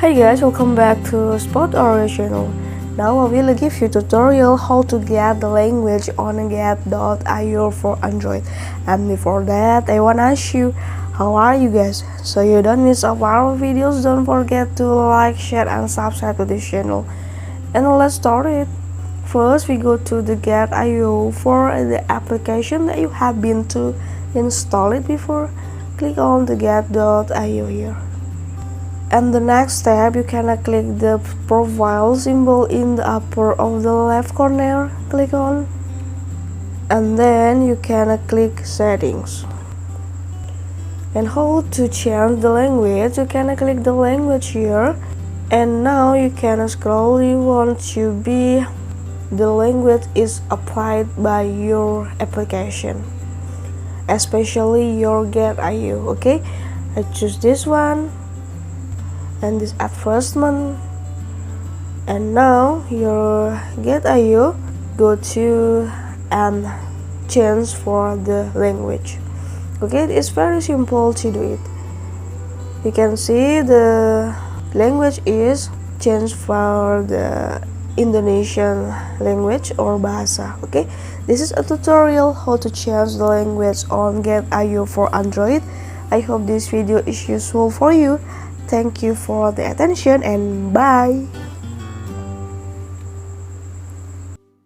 Hi guys, welcome back to Spot Our channel. Now I will give you tutorial how to get the language on get.io for Android. And before that, I wanna ask you, how are you guys? So you don't miss out our videos, don't forget to like, share, and subscribe to this channel. And let's start it. First, we go to the get.io for the application that you have been to install it before. Click on the get.io here. And the next step, you can click the profile symbol in the upper of the left corner. Click on, and then you can click settings. And how to change the language, you can click the language here, and now you can scroll. You want to be the language is applied by your application, especially your get.io. Okay, I choose this one and this advertisement, and now your get.io go to and change for the language. Okay, it's very simple to do it. You can see the language is changed for the Indonesian language or bahasa. Okay, this is a tutorial how to change the language on get.io for Android. I hope this video is useful for you. Thank you for the attention and bye.